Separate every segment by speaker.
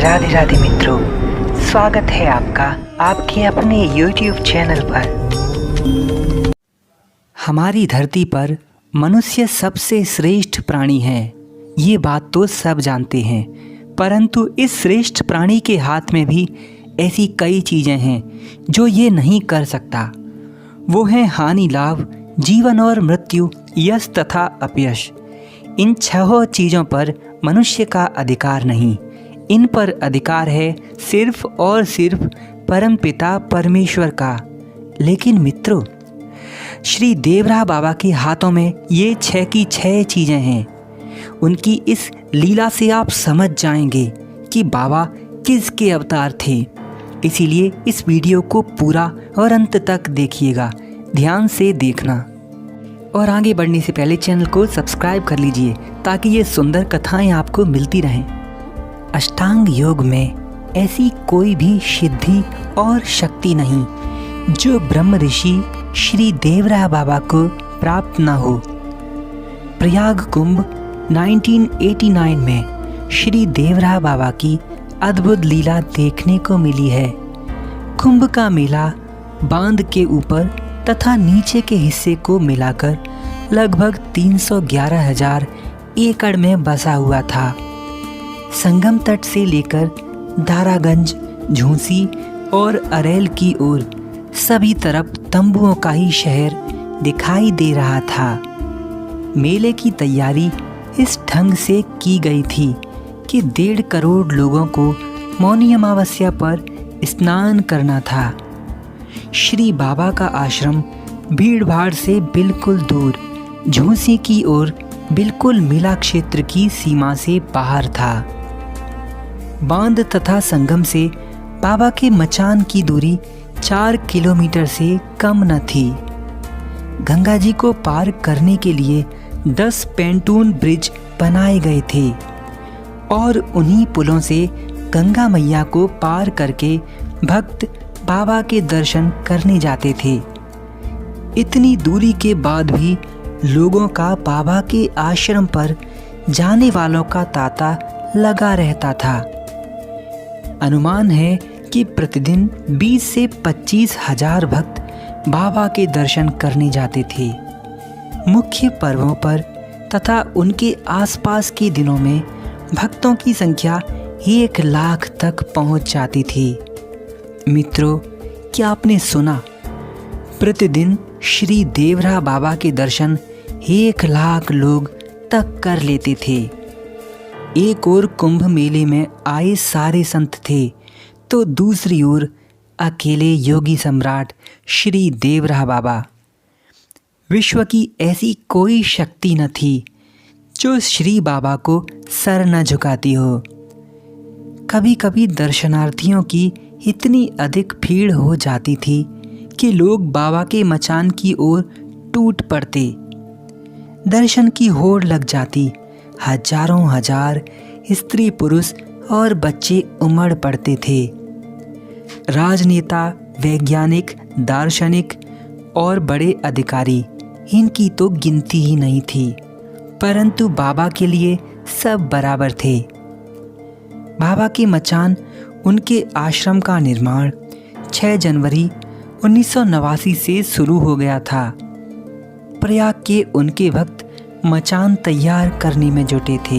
Speaker 1: राधे राधे मित्रों, स्वागत है आपका आपके अपने YouTube चैनल पर। हमारी धरती पर मनुष्य सबसे श्रेष्ठ प्राणी है, ये बात तो सब जानते हैं। परंतु इस श्रेष्ठ प्राणी के हाथ में भी ऐसी कई चीज़ें हैं जो ये नहीं कर सकता। वो हैं हानि लाभ, जीवन और मृत्यु, यश तथा अपयश। इन छहों चीज़ों पर मनुष्य का अधिकार नहीं, इन पर अधिकार है सिर्फ और सिर्फ परमपिता परमेश्वर का। लेकिन मित्रों, श्री देवरा बाबा के हाथों में ये 6 की 6 चीज़ें हैं। उनकी इस लीला से आप समझ जाएंगे कि बाबा किसके अवतार थे। इसीलिए इस वीडियो को पूरा और अंत तक देखिएगा, ध्यान से देखना। और आगे बढ़ने से पहले चैनल को सब्सक्राइब कर लीजिए ताकि ये सुंदर कथाएं आपको मिलती रहें। अष्टांग योग में ऐसी कोई भी सिद्धि और शक्ति नहीं जो ब्रह्म ऋषि श्री देवरा बाबा को प्राप्त न हो। प्रयाग कुंभ 1989 में श्री देवरा बाबा की अद्भुत लीला देखने को मिली है। कुंभ का मेला बांध के ऊपर तथा नीचे के हिस्से को मिलाकर लगभग 311,000 एकड़ में बसा हुआ था। संगम तट से लेकर दारागंज, झूंसी और अरेल की ओर सभी तरफ तंबुओं का ही शहर दिखाई दे रहा था। मेले की तैयारी इस ढंग से की गई थी कि 1.5 करोड़ लोगों को मौनी अमावस्या पर स्नान करना था। श्री बाबा का आश्रम भीड़ भाड़ से बिल्कुल दूर, झूंसी की ओर बिल्कुल मेला क्षेत्र की सीमा से बाहर था। बांध तथा संगम से बाबा के मचान की दूरी 4 किलोमीटर से कम न थी। गंगा जी को पार करने के लिए 10 पेंटून ब्रिज बनाए गए थे और उन्हीं पुलों से गंगा मैया को पार करके भक्त बाबा के दर्शन करने जाते थे। इतनी दूरी के बाद भी लोगों का बाबा के आश्रम पर जाने वालों का तांता लगा रहता था। अनुमान है कि प्रतिदिन 20 से 25,000 भक्त बाबा के दर्शन करने जाते थे। मुख्य पर्वों पर तथा उनके आसपास के दिनों में भक्तों की संख्या 1 लाख तक पहुंच जाती थी। मित्रों, क्या आपने सुना? प्रतिदिन श्री देवरा बाबा के दर्शन 1 लाख लोग तक कर लेते थे। एक ओर कुंभ मेले में आए सारे संत थे तो दूसरी ओर अकेले योगी सम्राट श्री देवरा बाबा। विश्व की ऐसी कोई शक्ति न थी जो श्री बाबा को सर न झुकाती हो। कभी कभी दर्शनार्थियों की इतनी अधिक भीड़ हो जाती थी कि लोग बाबा के मचान की ओर टूट पड़ते। दर्शन की होड़ लग जाती। हजारों हजार स्त्री पुरुष और बच्चे उमड़ पड़ते थे। राजनेता, वैज्ञानिक, दार्शनिक और बड़े अधिकारी, इनकी तो गिनती ही नहीं थी। परंतु बाबा के लिए सब बराबर थे। बाबा के मचान, उनके आश्रम का निर्माण 6 जनवरी 1989 से शुरू हो गया था। प्रयाग के उनके भक्त मचान तैयार करने में जुटे थे।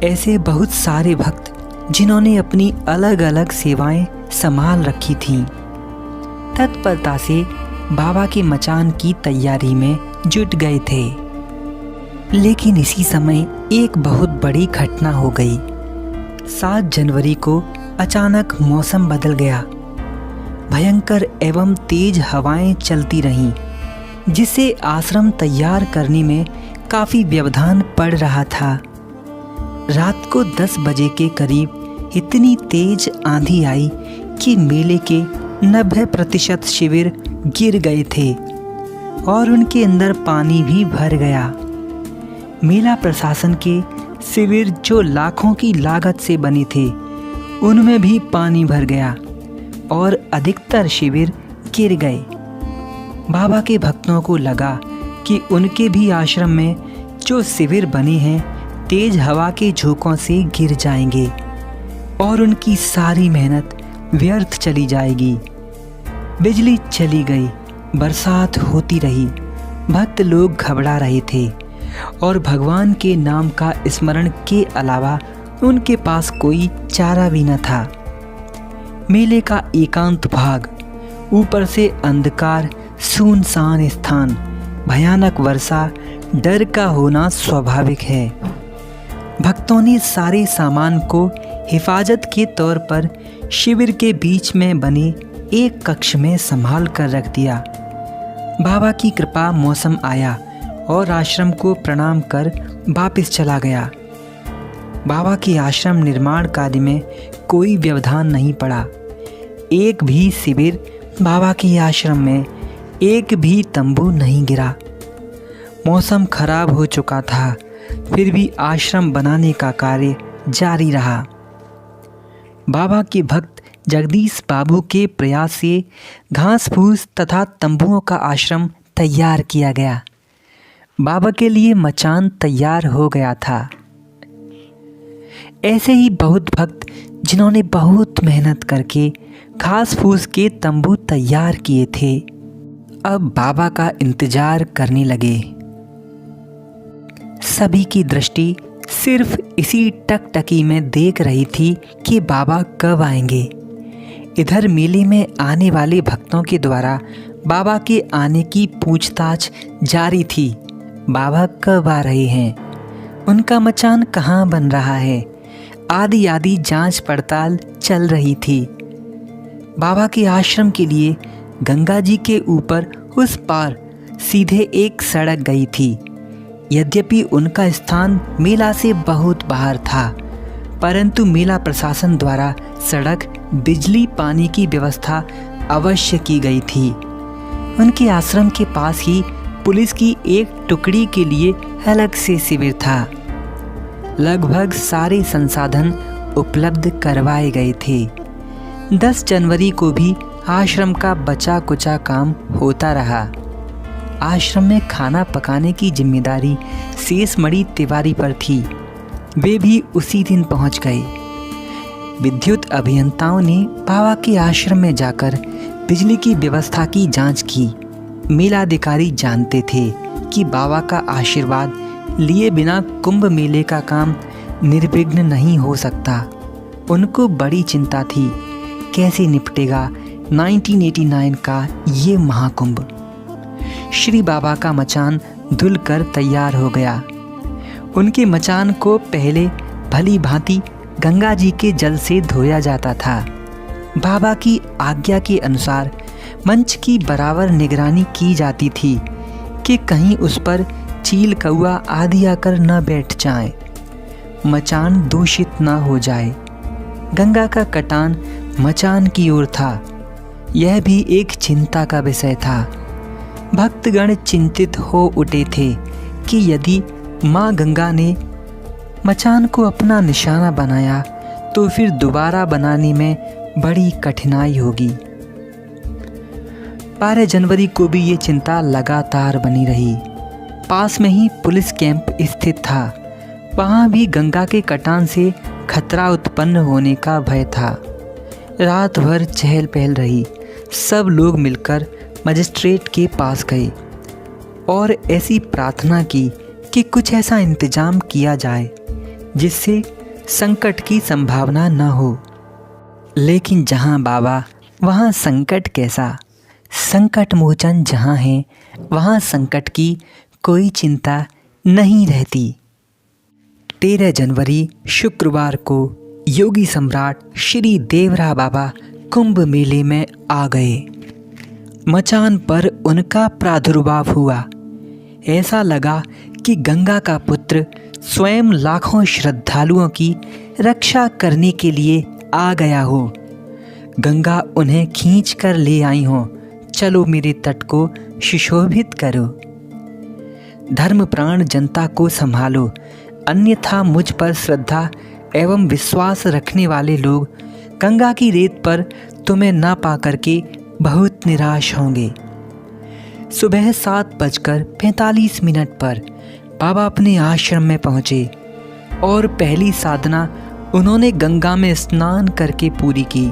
Speaker 1: ऐसे बहुत सारे भक्त जिन्होंने अपनी अलग अलग सेवाएं संभाल रखी थीं, तत्परता से बाबा के मचान की तैयारी में जुट गए थे। लेकिन इसी समय एक बहुत बड़ी घटना हो गई। 7 जनवरी को अचानक मौसम बदल गया। भयंकर एवं तेज हवाएं चलती रहीं, जिससे आश्रम तैयार करने में काफ़ी व्यवधान पड़ रहा था। रात को 10 बजे के करीब इतनी तेज आंधी आई कि मेले के 90% शिविर गिर गए थे और उनके अंदर पानी भी भर गया। मेला प्रशासन के शिविर जो लाखों की लागत से बने थे, उनमें भी पानी भर गया और अधिकतर शिविर गिर गए। बाबा के भक्तों को लगा कि उनके भी आश्रम में जो शिविर बने हैं तेज हवा के झोंकों से गिर जाएंगे और उनकी सारी मेहनत व्यर्थ चली जाएगी। बिजली चली गई, बरसात होती रही, भक्त लोग घबरा रहे थे और भगवान के नाम का स्मरण के अलावा उनके पास कोई चारा भी न था। मेले का एकांत भाग, ऊपर से अंधकार, सुनसान स्थान, भयानक वर्षा, डर का होना स्वाभाविक है। भक्तों ने सारे सामान को हिफाजत के तौर पर शिविर के बीच में बने एक कक्ष में संभाल कर रख दिया। बाबा की कृपा, मौसम आया और आश्रम को प्रणाम कर वापस चला गया। बाबा के आश्रम निर्माण कार्य में कोई व्यवधान नहीं पड़ा। एक भी शिविर बाबा के आश्रम में, एक भी तंबू नहीं गिरा। मौसम खराब हो चुका था, फिर भी आश्रम बनाने का कार्य जारी रहा। बाबा के भक्त जगदीश बाबू के प्रयास से घास फूस तथा तंबुओं का आश्रम तैयार किया गया। बाबा के लिए मचान तैयार हो गया था। ऐसे ही बहुत भक्त जिन्होंने बहुत मेहनत करके घास फूस के तंबू तैयार किए थे, अब बाबा का इंतजार करने लगे। सभी की दृष्टि सिर्फ इसी टकटकी में देख रही थी कि बाबा कब आएंगे। इधर मेले में आने वाले भक्तों के द्वारा बाबा के आने की पूछताछ जारी थी। बाबा कब आ रहे हैं, उनका मचान कहाँ बन रहा है, आदि आदि जांच पड़ताल चल रही थी। बाबा के आश्रम के लिए गंगा जी के ऊपर उस पार सीधे एक सड़क गई थी। यद्यपि उनका स्थान मेला से बहुत बाहर था, परंतु मेला प्रशासन द्वारा सड़क, बिजली, पानी की व्यवस्था अवश्य की गई थी। उनके आश्रम के पास ही पुलिस की एक टुकड़ी के लिए अलग से शिविर था। लगभग सारे संसाधन उपलब्ध करवाए गए थे। 10 जनवरी को भी आश्रम का बचा कुचा काम होता रहा। आश्रम में खाना पकाने की जिम्मेदारी शेषमणि तिवारी पर थी। वे भी उसी दिन पहुंच गए। विद्युत अभियंताओं ने बाबा के आश्रम में जाकर बिजली की व्यवस्था की जांच की। मेलाधिकारी जानते थे कि बाबा का आशीर्वाद लिए बिना कुंभ मेले का काम निर्विघ्न नहीं हो सकता। उनको बड़ी चिंता थी, कैसे निपटेगा 1989 का ये महाकुंभ। श्री बाबा का मचान धुलकर तैयार हो गया। उनके मचान को पहले भली भांति गंगा जी के जल से धोया जाता था। बाबा की आज्ञा के अनुसार मंच की बराबर निगरानी की जाती थी कि कहीं उस पर चील, कौआ आदि आकर न बैठ जाएं, मचान दूषित न हो जाए। गंगा का कटान मचान की ओर था। यह भी एक चिंता का विषय था। भक्तगण चिंतित हो उठे थे कि यदि माँ गंगा ने मचान को अपना निशाना बनाया तो फिर दोबारा बनाने में बड़ी कठिनाई होगी। 12 जनवरी को भी ये चिंता लगातार बनी रही। पास में ही पुलिस कैंप स्थित था। वहाँ भी गंगा के कटान से खतरा उत्पन्न होने का भय था। रात भर चहल पहल रही। सब लोग मिलकर मजिस्ट्रेट के पास गए और ऐसी प्रार्थना की कि कुछ ऐसा इंतजाम किया जाए जिससे संकट की संभावना न हो। लेकिन जहाँ बाबा वहाँ संकट कैसा। संकट मोचन जहाँ है वहाँ संकट की कोई चिंता नहीं रहती। 13 जनवरी शुक्रवार को योगी सम्राट श्री देवरा बाबा कुंभ मेले में आ गए। मचान पर उनका प्रादुर्भाव हुआ। ऐसा लगा कि गंगा का पुत्र स्वयं लाखों श्रद्धालुओं की रक्षा करने के लिए आ गया हो। गंगा उन्हें खींच कर ले आई हो, चलो मेरे तट को सुशोभित करो। धर्मप्राण जनता को संभालो, अन्यथा मुझ पर श्रद्धा एवं विश्वास रखने वाले लोग गंगा की रेत पर तुम्हें ना पा करके बहुत निराश होंगे। सुबह 7:45 पर बाबा अपने आश्रम में पहुँचे और पहली साधना उन्होंने गंगा में स्नान करके पूरी की।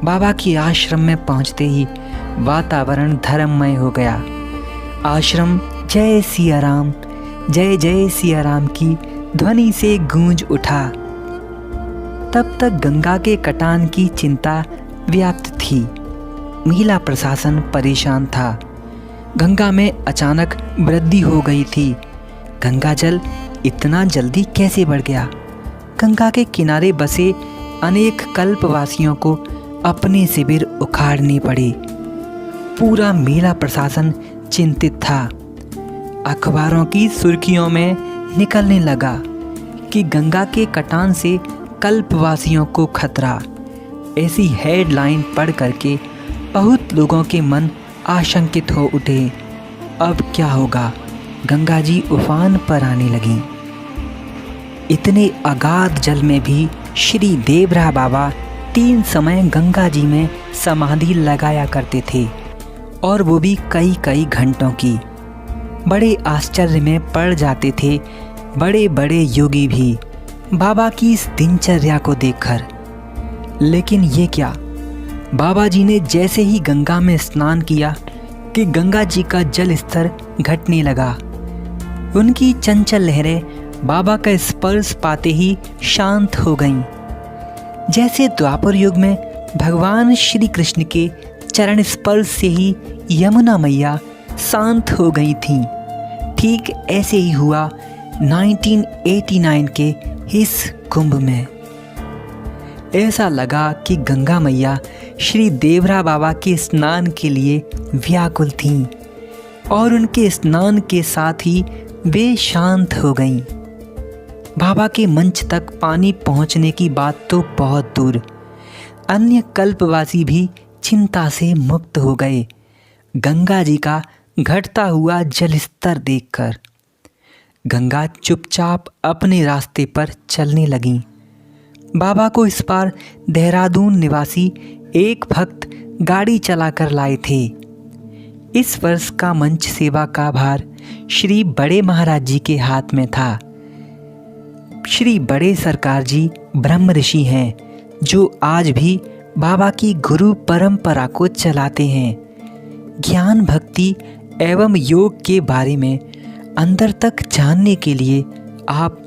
Speaker 1: बाबा के आश्रम में पहुंचते ही वातावरण धर्ममय हो गया। आश्रम जय सिया राम, जय जय सिया राम की ध्वनि से गूंज उठा। तब तक गंगा के कटान की चिंता व्याप्त थी। मेला प्रशासन परेशान था। गंगा में अचानक वृद्धि हो गई थी। गंगा जल इतना जल्दी कैसे बढ़ गया? गंगा के किनारे बसे अनेक कल्पवासियों को अपने शिविर उखाड़ने पड़े। पूरा मेला प्रशासन चिंतित था। अखबारों की सुर्खियों में निकलने लगा कि गंगा के कटान से कल्पवासियों को खतरा। ऐसी हेडलाइन पढ़ करके बहुत लोगों के मन आशंकित हो उठे। अब क्या होगा? गंगा जी उफान पर आने लगी। इतने अगाध जल में भी श्री देवरा बाबा 3 समय गंगा जी में समाधि लगाया करते थे, और वो भी कई कई घंटों की। बड़े आश्चर्य में पड़ जाते थे बड़े बड़े योगी भी बाबा की इस दिनचर्या को देखकर। लेकिन ये क्या, बाबा जी ने जैसे ही गंगा में स्नान किया कि गंगा जी का जल स्तर घटने लगा। उनकी चंचल लहरें बाबा का स्पर्श पाते ही शांत हो गईं। जैसे द्वापर युग में भगवान श्री कृष्ण के चरण स्पर्श से ही यमुना मैया शांत हो गई थीं, ठीक ऐसे ही हुआ 1989 के इस कुंभ में। ऐसा लगा कि गंगा मैया श्री देवरा बाबा के स्नान के लिए व्याकुल थीं, और उनके स्नान के साथ ही वे शांत हो गईं। बाबा के मंच तक पानी पहुंचने की बात तो बहुत दूर, अन्य कल्पवासी भी चिंता से मुक्त हो गए गंगा जी का घटता हुआ जल स्तर देखकर। गंगा चुपचाप अपने रास्ते पर चलने लगीं। बाबा को इस बार देहरादून निवासी एक भक्त गाड़ी चलाकर लाए थे। इस वर्ष का मंच सेवा का भार श्री बड़े महाराज जी के हाथ में था। श्री बड़े सरकार जी ब्रह्म ऋषि हैं, जो आज भी बाबा की गुरु परंपरा को चलाते हैं। ज्ञान, भक्ति एवं योग के बारे में अंदर तक जानने के लिए आप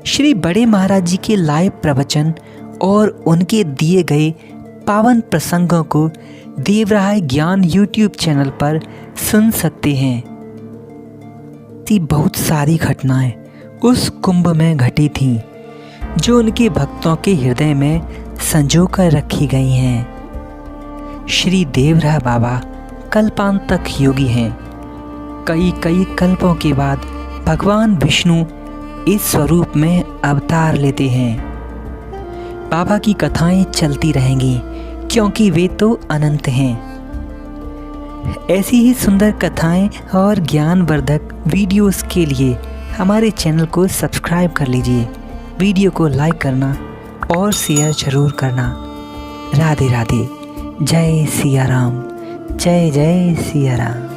Speaker 1: श्री बड़े महाराज जी के लाइव प्रवचन और उनके दिए गए पावन प्रसंगों को देवराय ज्ञान यूट्यूब चैनल पर सुन सकते हैं। ऐसी बहुत सारी घटनाएं उस कुंभ में घटी थीं, जो उनके भक्तों के हृदय में संजो कर रखी गई हैं। श्री देवरा बाबा कल्पांत तक योगी हैं। कई कई कल्पों के बाद भगवान विष्णु इस स्वरूप में अवतार लेते हैं। बाबा की कथाएं चलती रहेंगी, क्योंकि वे तो अनंत हैं। ऐसी ही सुंदर कथाएं और ज्ञानवर्धक वीडियोस के लिए हमारे चैनल को सब्सक्राइब कर लीजिए। वीडियो को लाइक करना और शेयर जरूर करना। राधे राधे। जय सिया राम, जय जय सिया राम।